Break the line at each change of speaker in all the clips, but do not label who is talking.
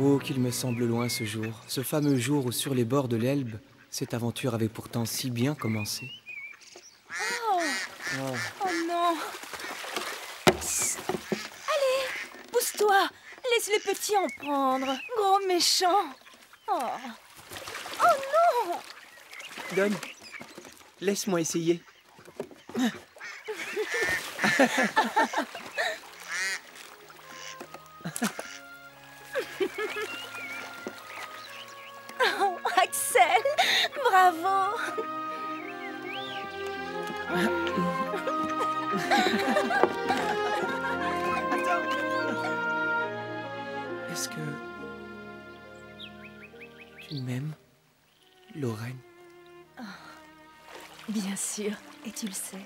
Oh, qu'il me semble loin ce jour, ce fameux jour où sur les bords de l'Elbe, cette aventure avait pourtant si bien commencé.
Oh,
Oh,
oh non. Psst. Allez, pousse-toi. Laisse les petits en prendre. Gros méchant. Oh, oh non.
Donne, laisse-moi essayer.
Oh, Axel, bravo.
Est-ce que tu m'aimes, Lorraine?
Bien sûr, et tu le sais.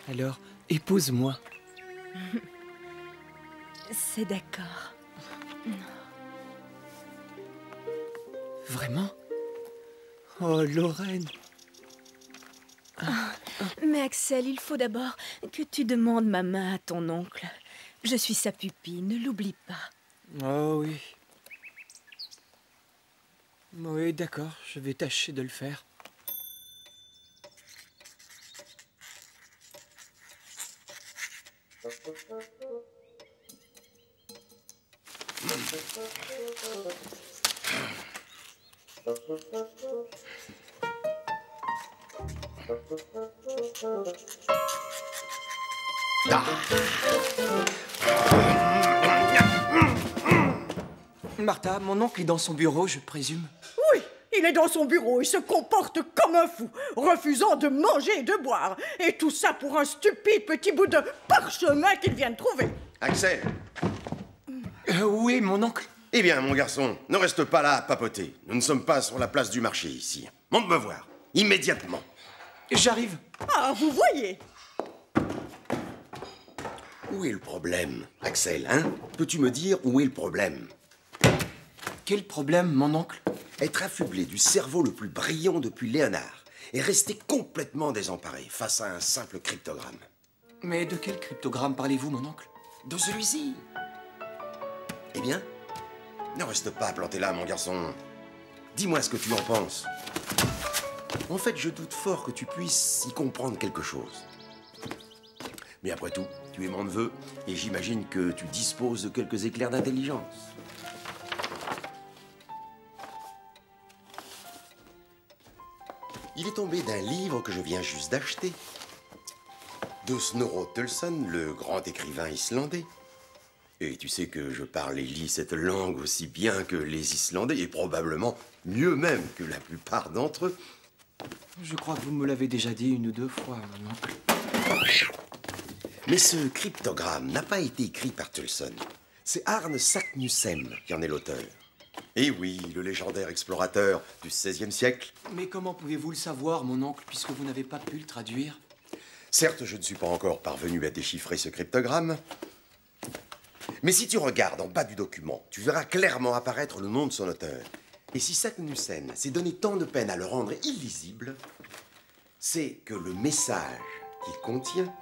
Alors, épouse-moi.
C'est d'accord.
Vraiment? Oh, Lorraine.
Mais Axel, il faut d'abord que tu demandes ma main à ton oncle. Je suis sa pupille, ne l'oublie pas.
Oh oui. Oui, d'accord, je vais tâcher de le faire. Martha, mon oncle est dans son bureau, je présume.
Oui, il est dans son bureau, il se comporte comme un fou, refusant de manger et de boire. Et tout ça pour un stupide petit bout de parchemin qu'il vient de trouver.
Axel!
Oui, mon oncle.
Eh bien, mon garçon, ne reste pas là à papoter. Nous ne sommes pas sur la place du marché ici. Monte me voir, immédiatement.
J'arrive.
Ah, vous voyez.
Où est le problème, Axel, hein? Peux-tu me dire où est le problème?
Quel problème, mon oncle?
Être affublé du cerveau le plus brillant depuis Léonard et rester complètement désemparé face à un simple cryptogramme.
Mais de quel cryptogramme parlez-vous, mon oncle?
De celui-ci. Eh bien, ne reste pas planté là, mon garçon. Dis-moi ce que tu en penses. En fait, je doute fort que tu puisses y comprendre quelque chose. Mais après tout, tu es mon neveu et j'imagine que tu disposes de quelques éclairs d'intelligence. Il est tombé d'un livre que je viens juste d'acheter. De Snorro Sturluson, le grand écrivain islandais. Et tu sais que je parle et lis cette langue aussi bien que les Islandais, et probablement mieux même que la plupart d'entre eux.
Je crois que vous me l'avez déjà dit une ou deux fois, mon oncle.
Mais ce cryptogramme n'a pas été écrit par Sturluson. C'est Arne Saknussemm qui en est l'auteur. Et oui, le légendaire explorateur du XVIe siècle.
Mais comment pouvez-vous le savoir, mon oncle, puisque vous n'avez pas pu le traduire?
Certes, je ne suis pas encore parvenu à déchiffrer ce cryptogramme. Mais si tu regardes en bas du document, tu verras clairement apparaître le nom de son auteur. Et si Saknussemm s'est donné tant de peine à le rendre illisible, c'est que le message qu'il contient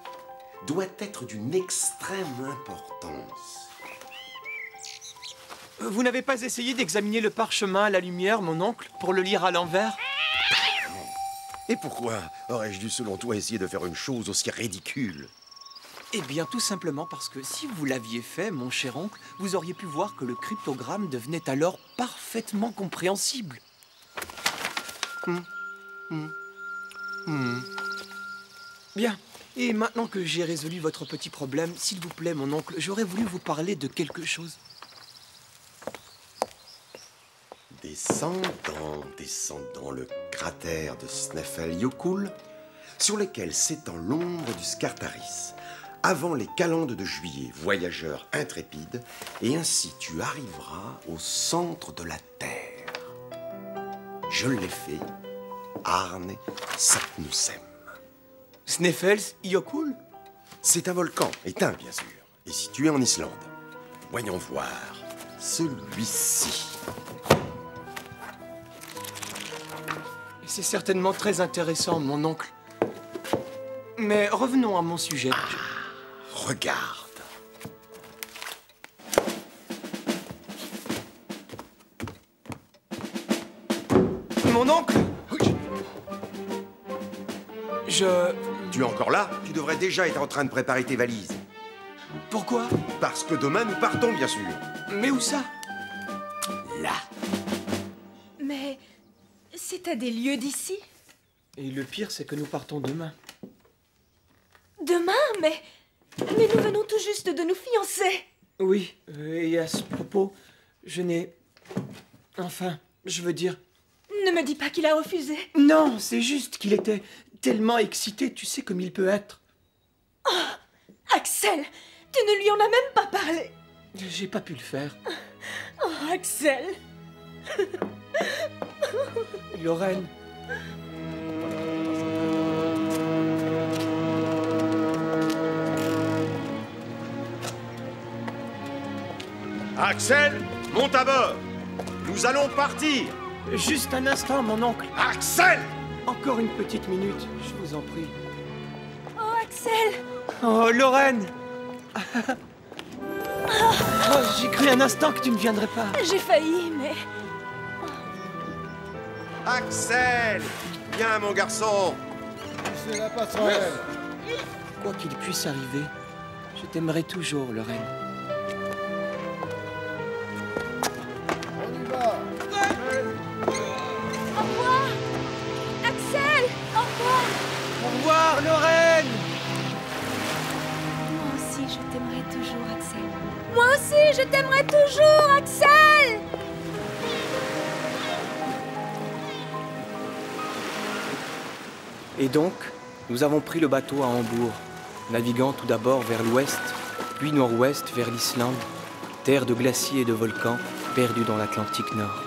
doit être d'une extrême importance.
Vous n'avez pas essayé d'examiner le parchemin à la lumière, mon oncle, pour le lire à l'envers?
Et pourquoi aurais-je dû, selon toi, essayer de faire une chose aussi ridicule?
Eh bien, tout simplement parce que si vous l'aviez fait, mon cher oncle, vous auriez pu voir que le cryptogramme devenait alors parfaitement compréhensible. Bien. Et maintenant que j'ai résolu votre petit problème, s'il vous plaît, mon oncle, j'aurais voulu vous parler de quelque chose.
Descendant le cratère de Snæfellsjökull, sur lequel s'étend l'ombre du Scartaris, avant les calendes de juillet, voyageur intrépide, et ainsi tu arriveras au centre de la Terre. Je l'ai fait, Arne Saknussemm.
Snæfellsjökull?
C'est un volcan, éteint bien sûr, et situé en Islande. Voyons voir, celui-ci.
C'est certainement très intéressant, mon oncle. Mais revenons à mon sujet.
Regarde.
Mon oncle!
Tu es encore là? Tu devrais déjà être en train de préparer tes valises.
Pourquoi?
Parce que demain, nous partons, bien sûr.
Mais où ça?
Là.
Mais c'est à des lieues d'ici?
Et le pire, c'est que nous partons demain.
Demain? Mais nous venons tout juste de nous fiancer.
Oui, et à ce propos, je n'ai... Enfin, je veux dire...
Ne me dis pas qu'il a refusé.
Non, c'est juste qu'il était tellement excité, tu sais comme il peut être.
Oh, Axel, tu ne lui en as même pas parlé.
J'ai pas pu le faire.
Oh, Axel.
Lorraine...
Axel, monte à bord. Nous allons partir.
Juste un instant, mon oncle.
Axel!
Encore une petite minute, je vous en prie.
Oh, Axel.
Oh, Lorraine. Oh, j'ai cru un instant que tu ne viendrais pas.
J'ai failli, mais...
Axel! Viens, mon garçon.
C'est la passerelle.
Quoi qu'il puisse arriver, je t'aimerai toujours, Lorraine.
On y va.
Au revoir. Axel, au revoir.
Au revoir, Lorraine.
Moi aussi, je t'aimerai toujours, Axel. Moi aussi, je t'aimerai toujours, Axel.
Et donc, nous avons pris le bateau à Hambourg, naviguant tout d'abord vers l'ouest, puis nord-ouest vers l'Islande, terre de glaciers et de volcans, perdue dans l'Atlantique Nord.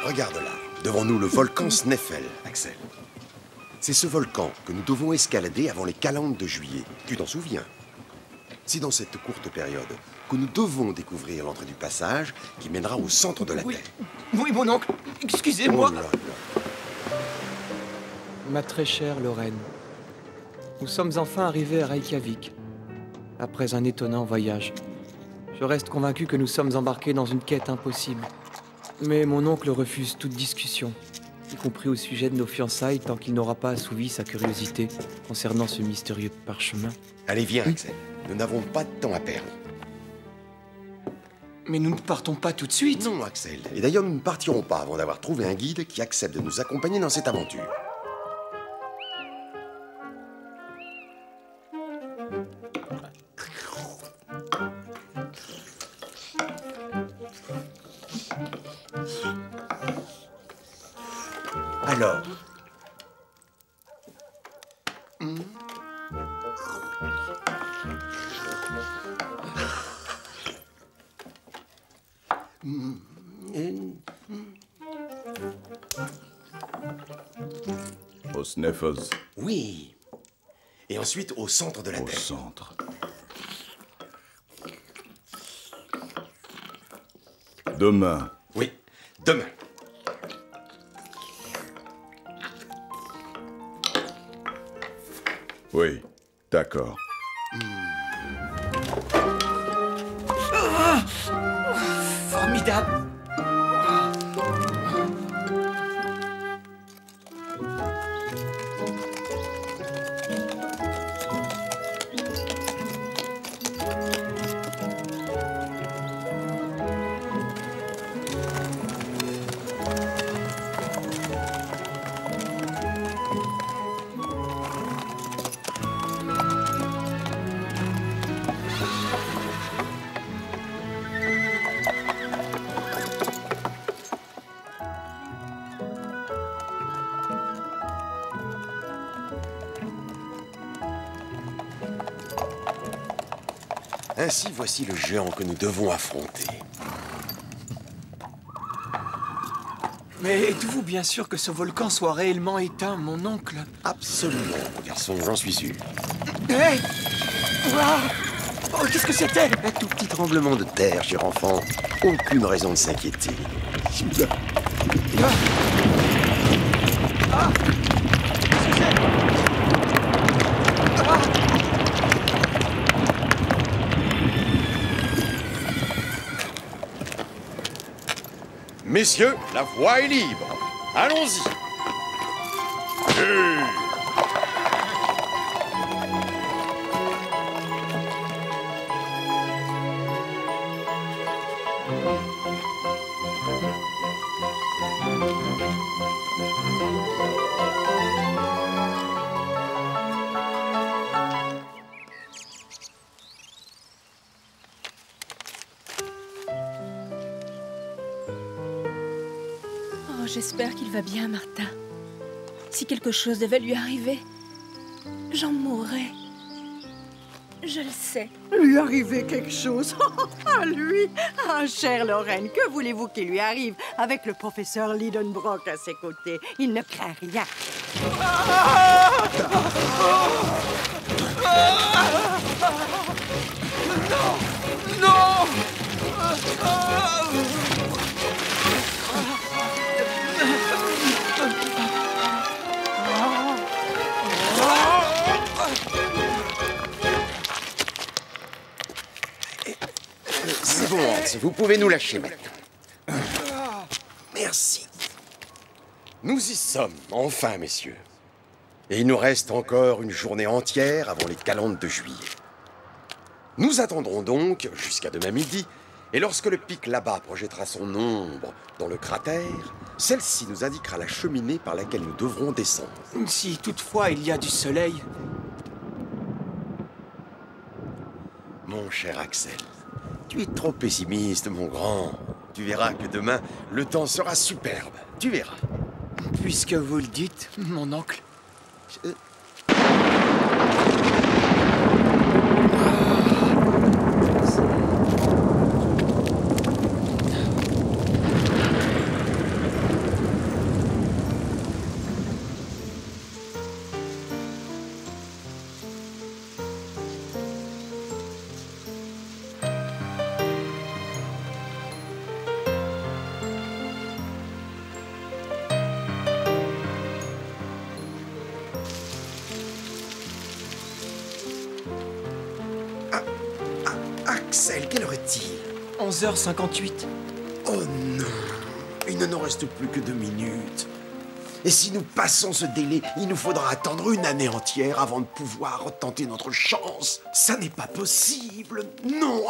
Regarde là, devant nous le volcan Sneffels, Axel. C'est ce volcan que nous devons escalader avant les calendes de juillet. Tu t'en souviens? C'est dans cette courte période que nous devons découvrir l'entrée du passage qui mènera au centre de la
Oui.
Terre.
Oui, mon oncle, excusez-moi.
Oh là là.
Ma très chère Lorraine, nous sommes enfin arrivés à Reykjavik, après un étonnant voyage. Je reste convaincu que nous sommes embarqués dans une quête impossible. Mais mon oncle refuse toute discussion, y compris au sujet de nos fiançailles, tant qu'il n'aura pas assouvi sa curiosité concernant ce mystérieux parchemin.
Allez, viens, Axel. Nous n'avons pas de temps à perdre.
Mais nous ne partons pas tout de suite.
Non, Axel. Et d'ailleurs, nous ne partirons pas avant d'avoir trouvé un guide qui accepte de nous accompagner dans cette aventure. Alors,
Au Sneffels,
oui. Et ensuite au centre de la
au
Terre.
centre. Demain,
Oui, demain.
oui, d'accord.
Formidable.
Ainsi, voici le géant que nous devons affronter.
Mais êtes-vous bien sûr que ce volcan soit réellement éteint, mon oncle?
Absolument, mon garçon, j'en suis sûr.
Hé! Ouah! Oh, qu'est-ce que c'était?
Un tout petit tremblement de terre, cher enfant. Aucune raison de s'inquiéter. Messieurs, la voie est libre. Allons-y.
Oh, j'espère qu'il va bien, Martin. Si quelque chose devait lui arriver, j'en mourrais. Je le sais.
Lui arriver quelque chose. À lui. Ah, chère Lorraine, que voulez-vous qu'il lui arrive avec le professeur Lidenbrock à ses côtés? Il ne craint rien.
Non!
C'est bon, Hans, vous pouvez nous lâcher maintenant. Merci. Nous y sommes, enfin, messieurs. Et il nous reste encore une journée entière avant les calendes de juillet. Nous attendrons donc jusqu'à demain midi, et lorsque le pic là-bas projettera son ombre dans le cratère, celle-ci nous indiquera la cheminée par laquelle nous devrons descendre.
Si toutefois il y a du soleil...
Mon cher Axel, tu es trop pessimiste, mon grand. Tu verras que demain, le temps sera superbe. Tu verras.
Puisque vous le dites, mon oncle...
Axel, quelle heure est-il?
11h58.
Oh non, il ne nous reste plus que 2 minutes. Et si nous passons ce délai, il nous faudra attendre une année entière avant de pouvoir retenter notre chance. Ça n'est pas possible. Non,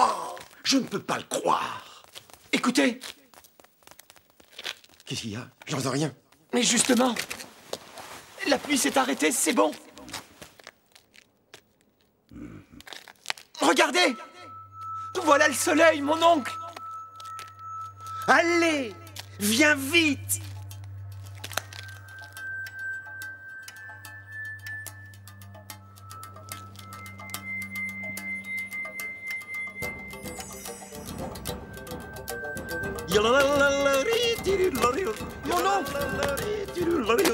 je ne peux pas le croire.
Écoutez,
Qu'est-ce qu'il y a? J'entends rien.
mais justement, la pluie s'est arrêtée, c'est bon. Regardez! Voilà le soleil, mon oncle!
Allez, viens vite!
Mon oncle!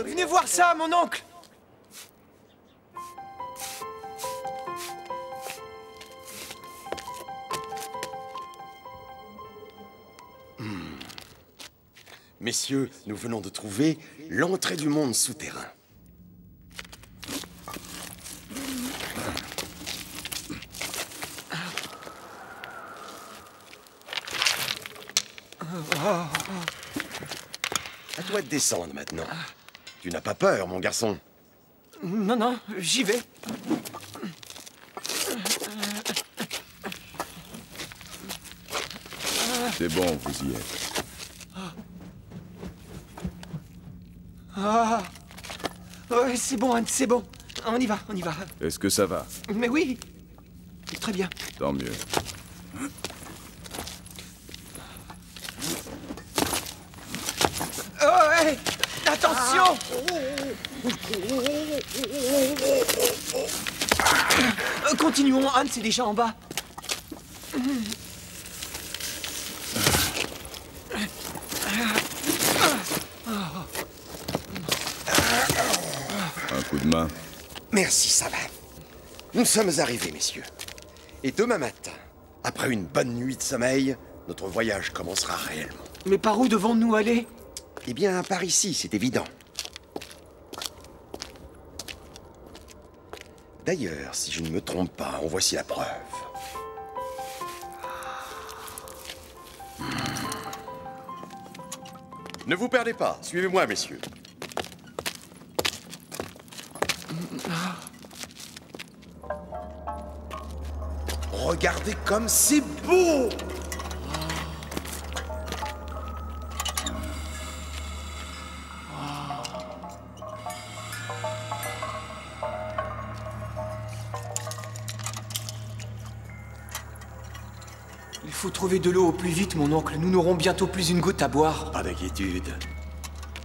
Venez voir ça, mon oncle!
Messieurs, nous venons de trouver l'entrée du monde souterrain. À toi de descendre maintenant. Tu n'as pas peur, mon garçon?
Non, non, j'y vais.
C'est bon, vous y êtes.
Ah, ouais, c'est bon, Anne, c'est bon. On y va, on y va.
Est-ce que ça va?
Mais oui, très bien.
Tant mieux.
Oh, ouais, attention! Continuons, Anne, c'est déjà en bas.
Un coup de main.
Merci, ça va. Nous sommes arrivés, messieurs. Et demain matin, après une bonne nuit de sommeil, notre voyage commencera réellement.
Mais par où devons-nous aller?
Eh bien, par ici, c'est évident. D'ailleurs, si je ne me trompe pas, en voici la preuve. Ne vous perdez pas, suivez-moi, messieurs. Regardez comme c'est beau!
Il faut trouver de l'eau au plus vite, mon oncle. Nous n'aurons bientôt plus une goutte à boire.
Pas d'inquiétude.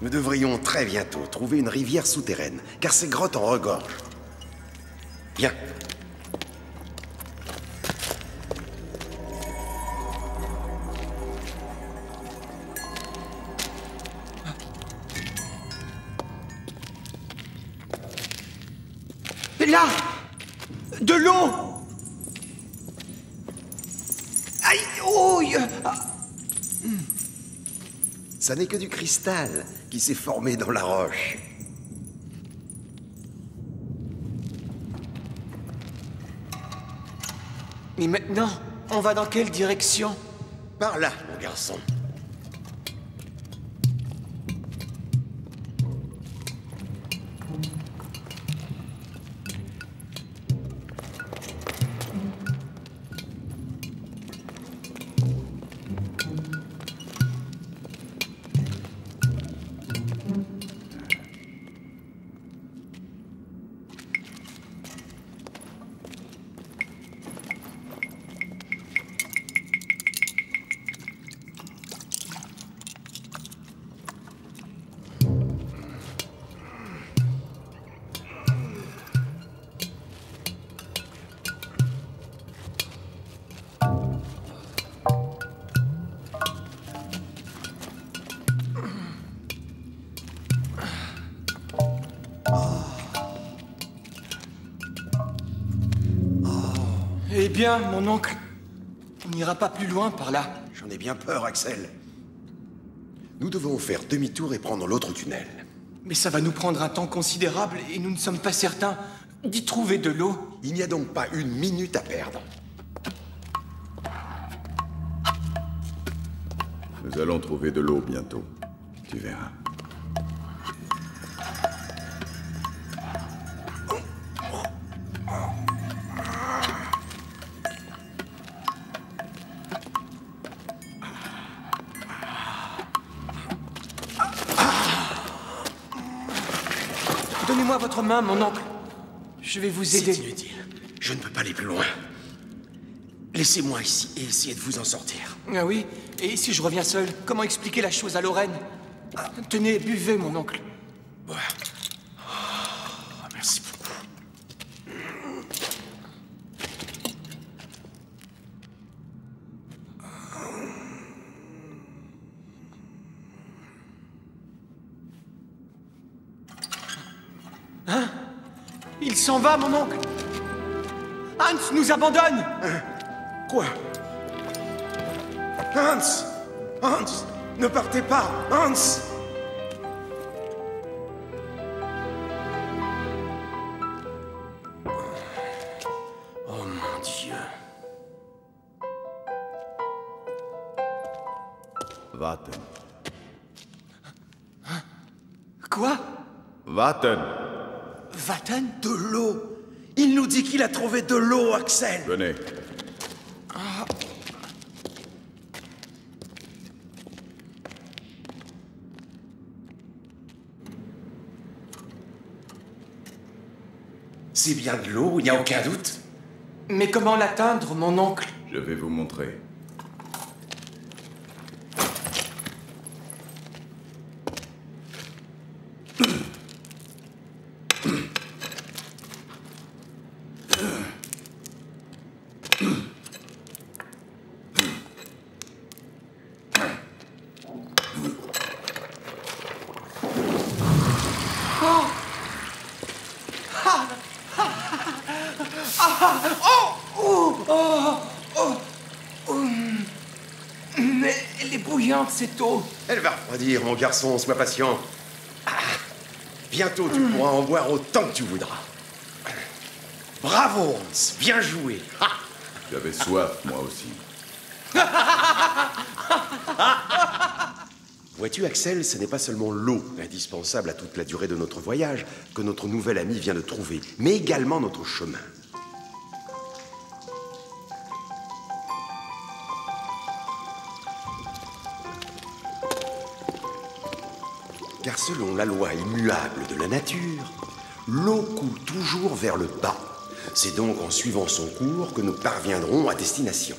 Nous devrions très bientôt trouver une rivière souterraine, car ces grottes en regorgent. Bien.
Et là! De l'eau! Aïe! Ouille!
Ça n'est que du cristal qui s'est formé dans la roche.
Et maintenant, on va dans quelle direction?
Par là, mon garçon.
Eh bien, mon oncle, on n'ira pas plus loin par là.
J'en ai bien peur, Axel. Nous devons faire demi-tour et prendre l'autre tunnel.
Mais ça va nous prendre un temps considérable et nous ne sommes pas certains d'y trouver de l'eau.
Il n'y a donc pas une minute à perdre.
Nous allons trouver de l'eau bientôt. Tu verras.
Donnez-moi votre main, mon oncle. Je vais vous aider.
C'est inutile. Je ne peux pas aller plus loin. Laissez-moi ici et essayez de vous en sortir.
Ah oui? Et si je reviens seul, comment expliquer la chose à Lorraine? Tenez, buvez, mon oncle.
Ouais. Oh, merci beaucoup.
Hein? Il s'en va, mon oncle. Hans nous abandonne.
Quoi? Hans! Hans! Ne partez pas! Hans! Oh mon Dieu.
Warten.
Quoi?
Warten.
Vatten?
De l'eau! Il nous dit qu'il a trouvé de l'eau, Axel!
Venez.
C'est bien de l'eau, il n'y a aucun doute.
Mais comment l'atteindre, mon oncle?
Je vais vous montrer.
bouillante, cette eau.
Elle va refroidir, mon garçon, sois patient. Ah, bientôt, tu pourras en boire autant que tu voudras. Bravo, Hans, bien joué. Ah.
J'avais soif, moi aussi.
Vois-tu, Axel, ce n'est pas seulement l'eau indispensable à toute la durée de notre voyage que notre nouvel ami vient de trouver, mais également notre chemin. Car selon la loi immuable de la nature, l'eau coule toujours vers le bas. C'est donc en suivant son cours que nous parviendrons à destination.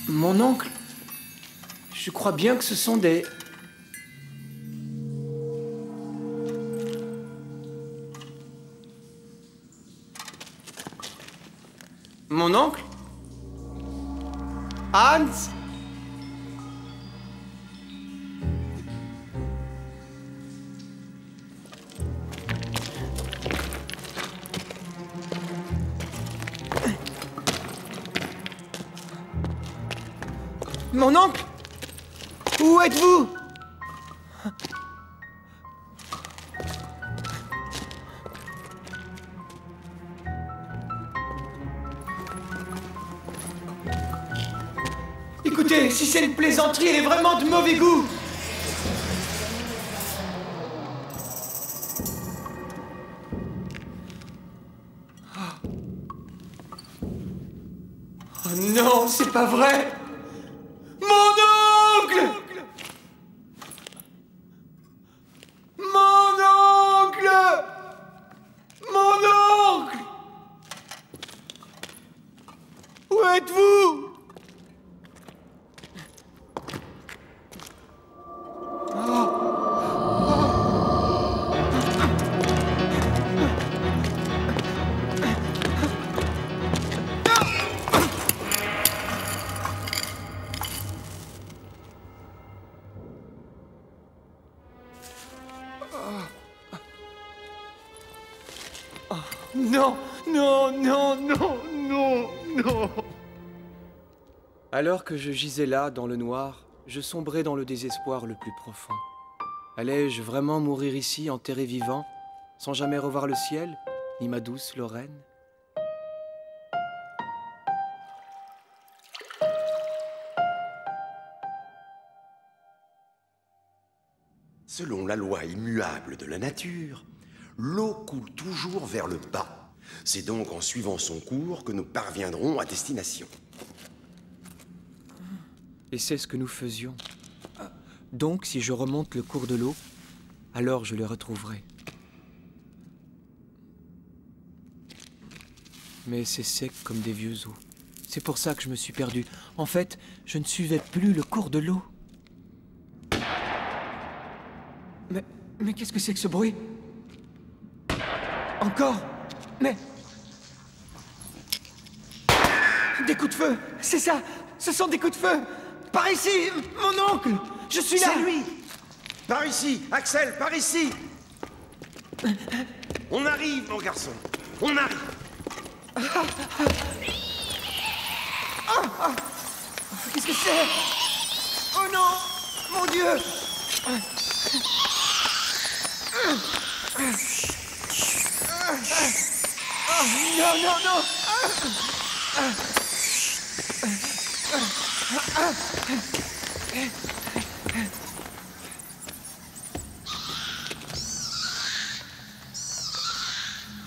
Mon oncle, je crois bien que ce sont des... Mon oncle? Hans? Mon oncle? Où êtes-vous? Écoutez, si c'est une plaisanterie, elle est vraiment de mauvais goût. Oh non, c'est pas vrai. Mon oncle! Mon oncle! Mon oncle! Où êtes-vous? Non, non, non, non, non, non. Alors que je gisais là, dans le noir, je sombrais dans le désespoir le plus profond. Allais-je vraiment mourir ici, enterré vivant, sans jamais revoir le ciel, ni ma douce Lorraine?
Selon la loi immuable de la nature, l'eau coule toujours vers le bas. C'est donc en suivant son cours que nous parviendrons à destination.
Et c'est ce que nous faisions. Donc, si je remonte le cours de l'eau, alors je les retrouverai. Mais c'est sec comme des vieux os. C'est pour ça que je me suis perdu. En fait, je ne suivais plus le cours de l'eau. Mais qu'est-ce que c'est que ce bruit? Encore? Mais... Des coups de feu! C'est ça! Ce sont des coups de feu! Par ici! Mon oncle! Je suis là!
C'est lui! Par ici! Axel, par ici! On arrive, mon garçon! On arrive!
Qu'est-ce que c'est? Oh non! Mon Dieu! Non, non, non!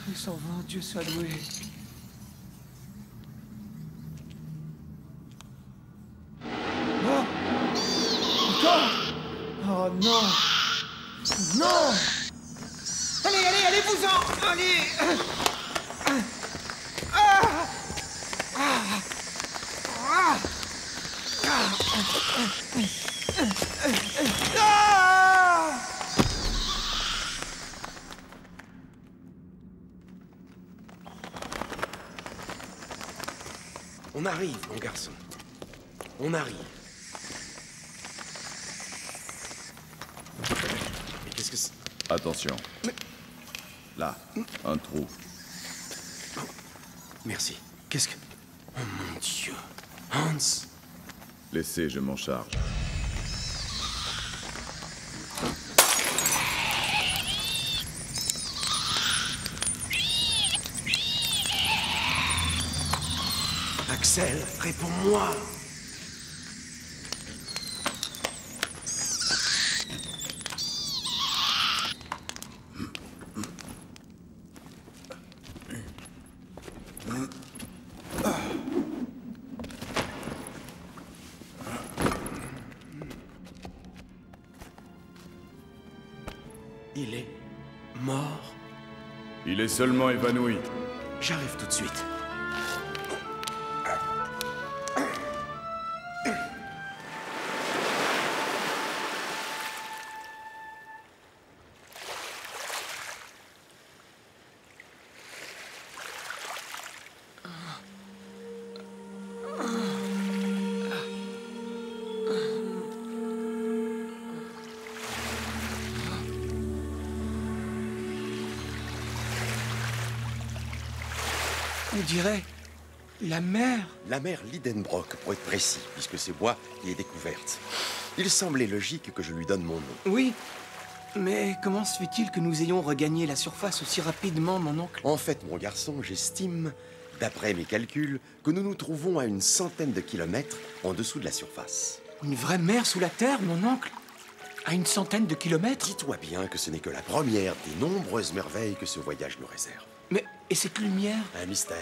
Ils s'en vont, Dieu soit loué. Oh! Encore? Oh non! Non! Allez, allez, allez-vous-en! Allez!
On arrive, mon garçon. On arrive. Mais qu'est-ce que c'est?
Attention. Là, un trou.
Merci. Qu'est-ce que... Oh mon Dieu. Hans.
Laissez, je m'en charge.
Axel, réponds-moi. Il est mort.
Il est seulement évanoui.
J'arrive tout de suite.
On dirait... la mer.
La mer Lidenbrock, pour être précis, puisque c'est moi qui l'ai découverte. Il semblait logique que je lui donne mon nom.
Oui, mais comment se fait-il que nous ayons regagné la surface aussi rapidement, mon oncle?
En fait, mon garçon, j'estime, d'après mes calculs, que nous nous trouvons à une centaine de kilomètres en dessous de la surface.
Une vraie mer sous la terre, mon oncle? À une centaine de kilomètres?
Dis-toi bien que ce n'est que la première des nombreuses merveilles que ce voyage nous réserve.
Mais, et cette lumière?
Un mystère,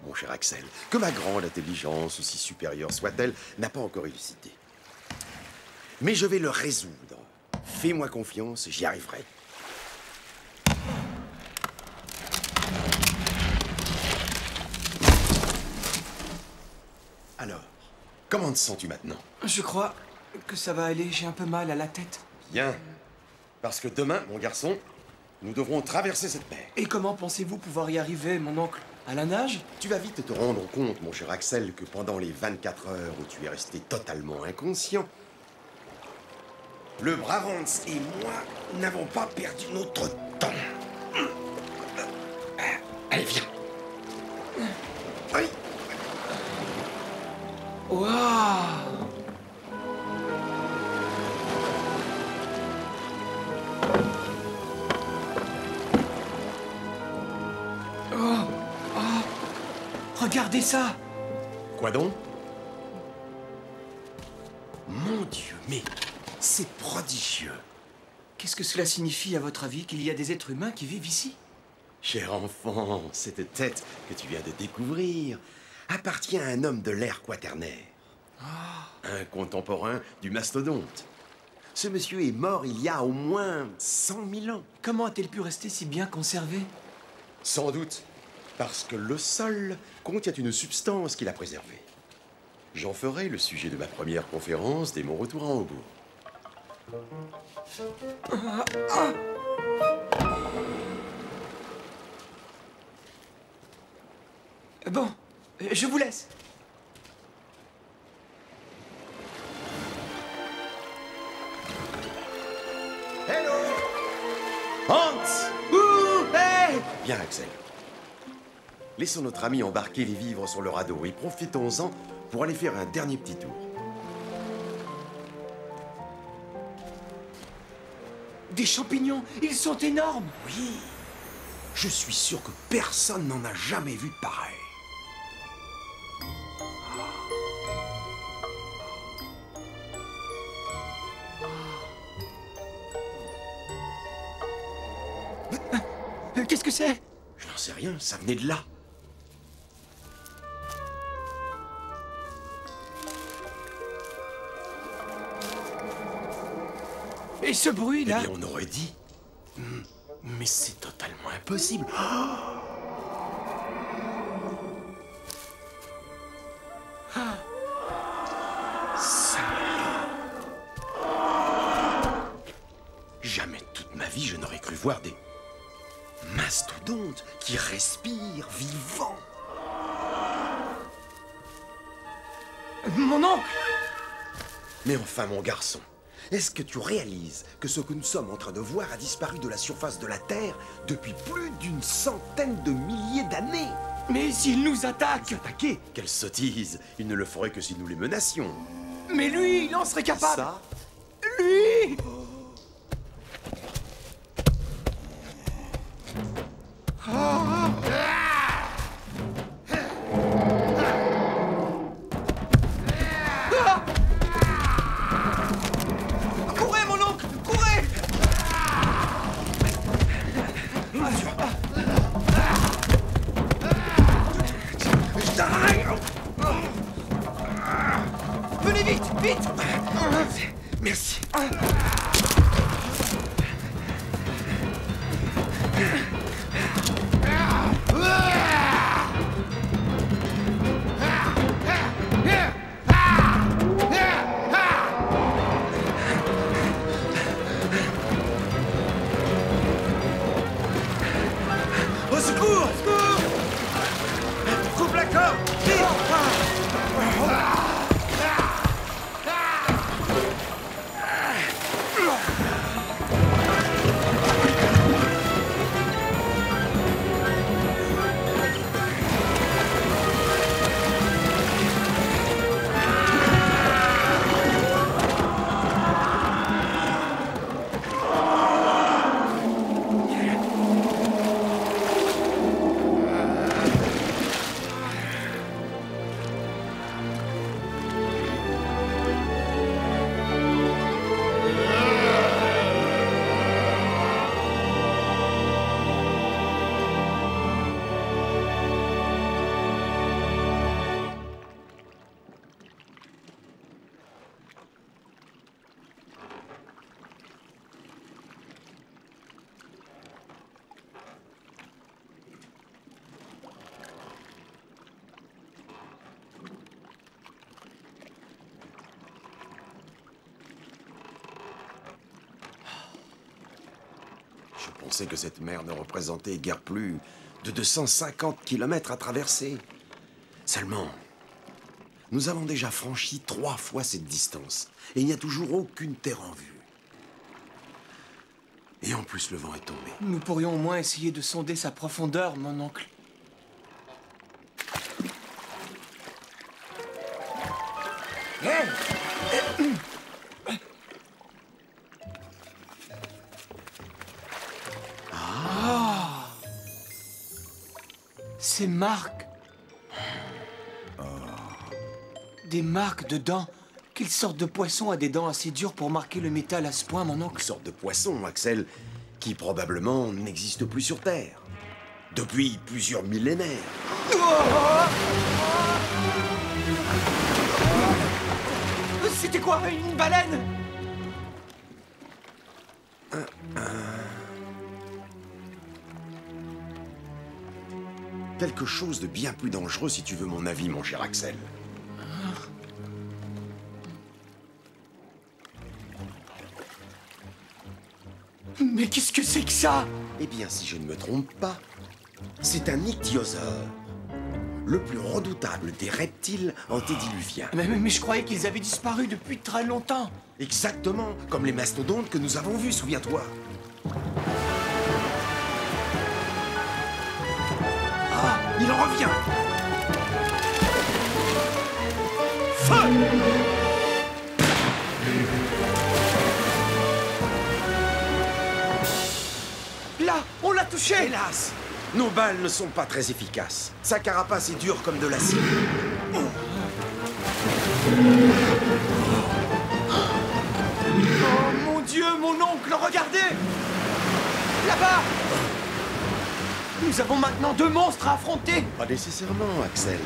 mon cher Axel, que ma grande intelligence, aussi supérieure soit-elle, n'a pas encore élucidé. Mais je vais le résoudre. Fais-moi confiance, j'y arriverai. Alors, comment te sens-tu maintenant?
Je crois que ça va aller, j'ai un peu mal à la tête.
Bien. Parce que demain, mon garçon, nous devrons traverser cette mer.
Et comment pensez-vous pouvoir y arriver, mon oncle? À la nage?
Tu vas vite te rendre compte, mon cher Axel, que pendant les 24 heures où tu es resté totalement inconscient, le brave Hans et moi n'avons pas perdu notre temps. Allez, viens. Oui.
Waouh! Regardez ça!
Quoi donc? Mon Dieu, mais c'est prodigieux.
Qu'est-ce que cela signifie, à votre avis, qu'il y a des êtres humains qui vivent ici?
Cher enfant, cette tête que tu viens de découvrir appartient à un homme de l'ère quaternaire. Un contemporain du mastodonte. Ce monsieur est mort il y a au moins 100 000 ans.
Comment a-t-il pu rester si bien conservé?
Sans doute parce que le sol contient une substance qui l'a préservé. J'en ferai le sujet de ma première conférence dès mon retour à Hambourg.
Bon, je vous laisse.
Hello! Hans! Ouh! Hey! Bien, Axel. Laissons notre ami embarquer les vivres sur le radeau et profitons-en pour aller faire un dernier petit tour.
Des champignons, ils sont énormes.
Oui, je suis sûr que personne n'en a jamais vu de pareil.
Qu'est-ce que c'est?
Je n'en sais rien, ça venait de là.
Et ce bruit-là?
Eh bien, on aurait dit. Mais c'est totalement impossible. Jamais de toute ma vie je n'aurais cru voir des mastodontes qui respirent vivants.
Mon oncle!
Mais enfin, mon garçon, Est-ce que tu réalises que ce que nous sommes en train de voir a disparu de la surface de la Terre depuis plus d'une centaine de milliers d'années?
Mais s'il nous attaque!
Attaquer? Quelle sottise! Il ne le ferait que si nous les menacions.
Mais lui, il en serait capable!
Ça?
Lui! Courez, mon oncle! Courez! Venez vite! Vite!
Merci.
Au secours! Au secours!
Coupe la corde! Je pensais que cette mer ne représentait guère plus de 250 kilomètres à traverser. Seulement, nous avons déjà franchi 3 fois cette distance, et il n'y a toujours aucune terre en vue. Et en plus, le vent est tombé.
Nous pourrions au moins essayer de sonder sa profondeur, mon oncle. Ces marques. Des marques de dents. Quelle sorte de poisson a des dents assez dures pour marquer le métal à ce point, mon oncle?
Une sorte de poisson, Axel, qui probablement n'existe plus sur Terre. Depuis plusieurs millénaires.
C'était quoi? Une baleine?
Quelque chose de bien plus dangereux, si tu veux mon avis, mon cher Axel.
Mais qu'est-ce que c'est que ça?
Eh bien, si je ne me trompe pas, c'est un ichthyosaure. Le plus redoutable des reptiles antédiluviens.
Mais je croyais qu'ils avaient disparu depuis très longtemps.
Exactement, comme les mastodontes que nous avons vus, souviens-toi. Ah, il en revient! Feu!
Là, on l'a touché!
Hélas, nos balles ne sont pas très efficaces. Sa carapace est dure comme de l'acier.
Oh mon Dieu, mon oncle, regardez! Là-bas! Nous avons maintenant 2 monstres à affronter!
Pas nécessairement, Axel.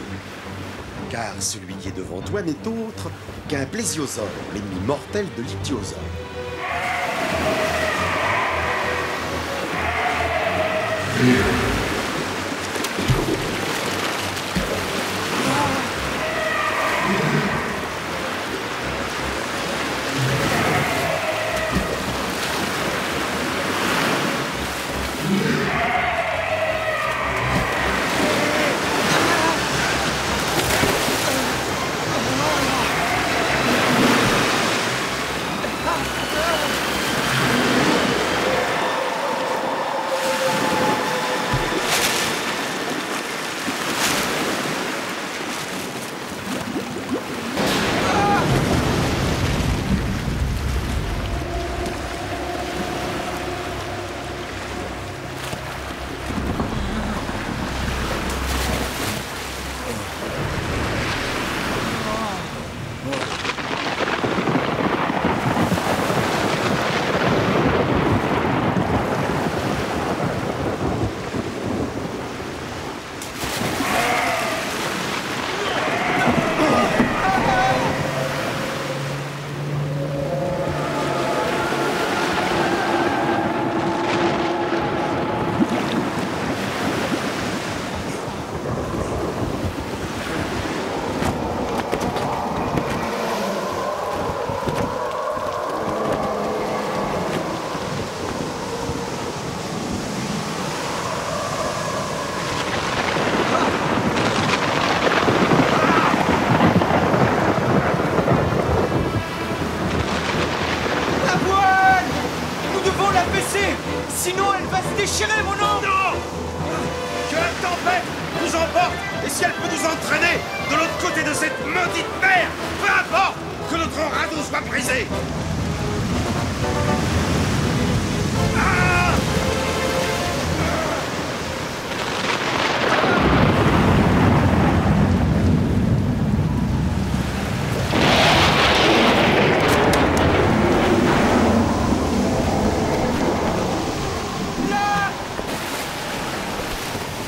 Car celui qui est devant toi n'est autre qu'un plésiosaure, l'ennemi mortel de l'ichthyosaure. Non! Que la tempête nous emporte, et si elle peut nous entraîner de l'autre côté de cette maudite mer, peu importe que notre radeau soit brisé. Ah!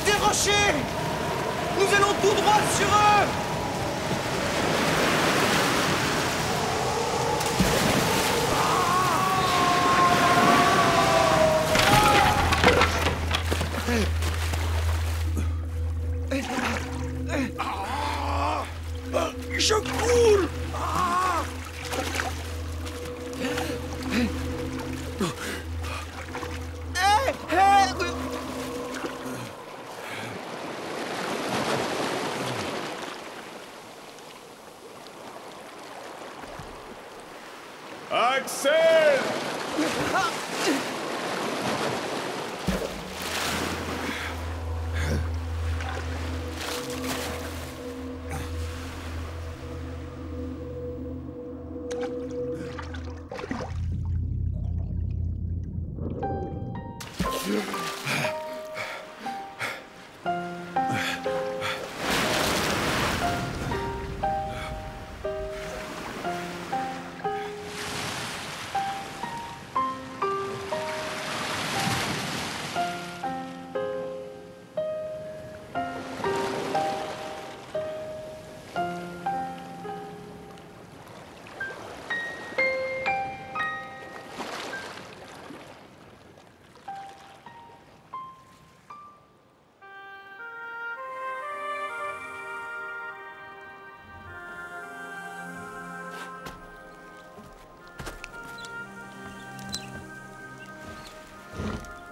Des rochers! Nous allons tout droit sur eux!
Je coule!
Axel!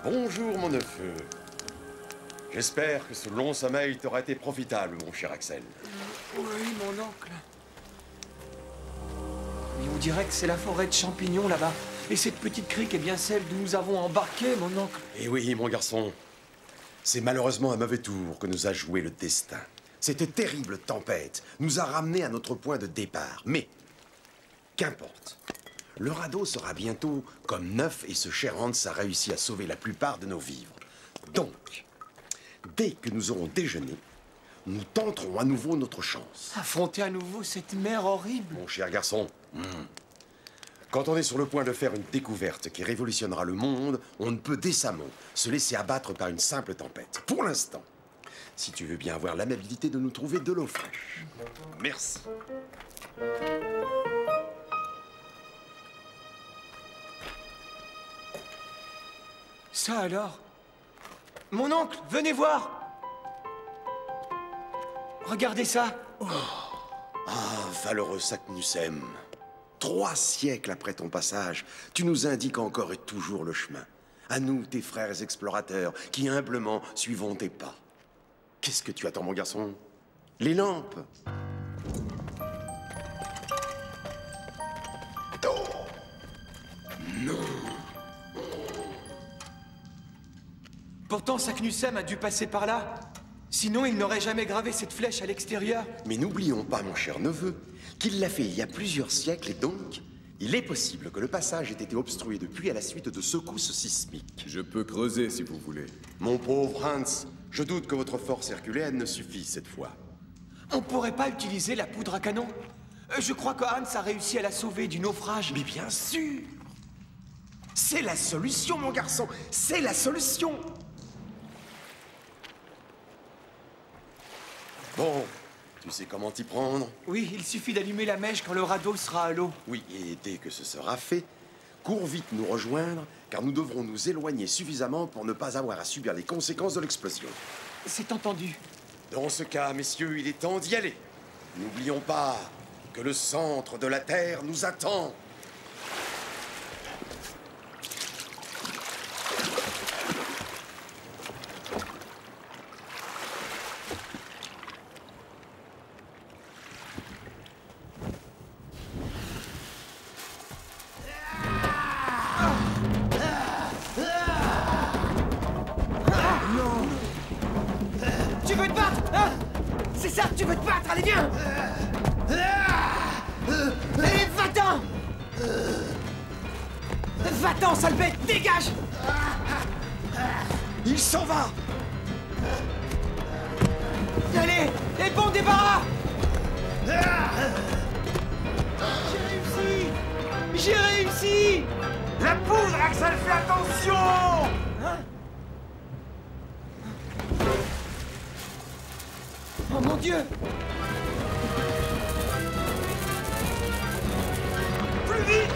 Bonjour, mon neveu. J'espère que ce long sommeil t'aura été profitable, mon cher Axel.
Oui, mon oncle. Mais on dirait que c'est la forêt de champignons là-bas. Et cette petite crique est bien celle d'où nous avons embarqué, mon oncle.
Eh oui, mon garçon. C'est malheureusement un mauvais tour que nous a joué le destin. Cette terrible tempête nous a ramenés à notre point de départ. Mais, qu'importe. Le radeau sera bientôt comme neuf et ce cher Hans a réussi à sauver la plupart de nos vivres. Donc, dès que nous aurons déjeuné, nous tenterons à nouveau notre chance.
Affronter à nouveau cette mer horrible.
Mon cher garçon, quand on est sur le point de faire une découverte qui révolutionnera le monde, on ne peut décemment se laisser abattre par une simple tempête. Pour l'instant, si tu veux bien avoir l'amabilité de nous trouver de l'eau fraîche. Merci.
Ça alors? Mon oncle, venez voir! Regardez ça!
Ah, valeureux Saknussemm. 3 siècles après ton passage, tu nous indiques encore et toujours le chemin. À nous, tes frères explorateurs, qui humblement suivons tes pas. Qu'est-ce que tu attends, mon garçon? Les lampes! Oh. Non!
Pourtant, Saknussemm a dû passer par là. Sinon, il n'aurait jamais gravé cette flèche à l'extérieur.
Mais n'oublions pas, mon cher neveu, qu'il l'a fait il y a plusieurs siècles et donc, il est possible que le passage ait été obstrué depuis à la suite de secousses sismiques.
Je peux creuser si vous voulez.
Mon pauvre Hans, je doute que votre force herculéenne ne suffise cette fois.
On pourrait pas utiliser la poudre à canon? Je crois que Hans a réussi à la sauver du naufrage.
Mais bien sûr! C'est la solution, mon garçon! C'est la solution! Bon, tu sais comment t'y prendre?
Oui, il suffit d'allumer la mèche quand le radeau sera à l'eau.
Oui, et dès que ce sera fait, cours vite nous rejoindre, car nous devrons nous éloigner suffisamment pour ne pas avoir à subir les conséquences de l'explosion.
C'est entendu.
Dans ce cas, messieurs, il est temps d'y aller. N'oublions pas que le centre de la Terre nous attend.
C'est ça que tu veux te battre, allez viens. Allez, va-t'en. Va-t'en, sale bête, dégage.
Il s'en va.
Allez, et bon débarras. J'ai réussi.
La poudre, Axel, fais attention.
Oh mon Dieu.
Plus vite.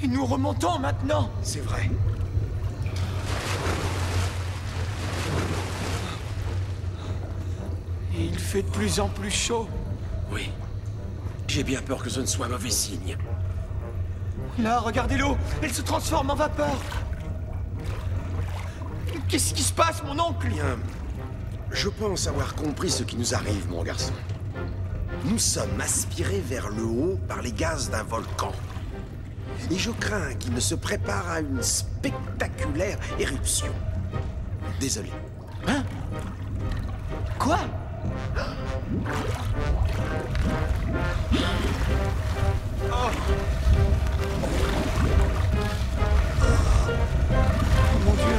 Et nous remontons maintenant.
C'est vrai.
Et il fait de plus en plus chaud.
Oui. J'ai bien peur que ce ne soit mauvais signe.
Là, regardez l'eau. Elle se transforme en vapeur. Qu'est-ce qui se passe, mon oncle?
Bien. Je pense avoir compris ce qui nous arrive, mon garçon. Nous sommes aspirés vers le haut par les gaz d'un volcan. Et je crains qu'il ne se prépare à une spectaculaire éruption. Désolé.
Hein? Quoi? Oh. Oh mon Dieu.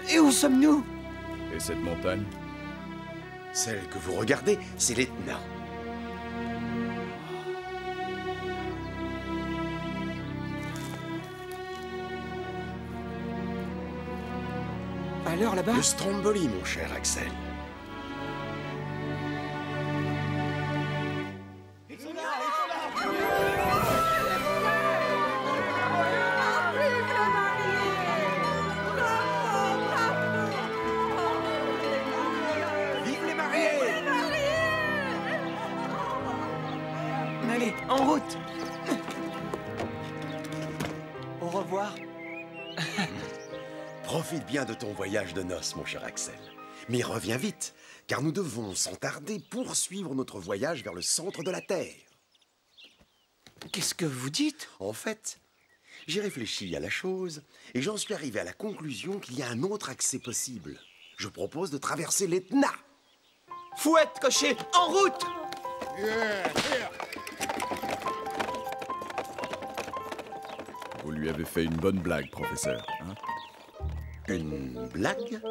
Et où sommes-nous?
Et cette montagne?
Celle que vous regardez, c'est l'Etna.
Alors là-bas?
Le Stromboli, mon cher Axel. Vive les mariés!
Allez, en route. Au revoir.
Profite bien de ton voyage de noces, mon cher Axel. Mais reviens vite, car nous devons sans tarder poursuivre notre voyage vers le centre de la Terre.
Qu'est-ce que vous dites?
En fait, j'ai réfléchi à la chose et j'en suis arrivé à la conclusion qu'il y a un autre accès possible. Je propose de traverser l'Etna.
Fouette, cocher, en route!
Vous lui avez fait une bonne blague, professeur. Hein?
Une blague?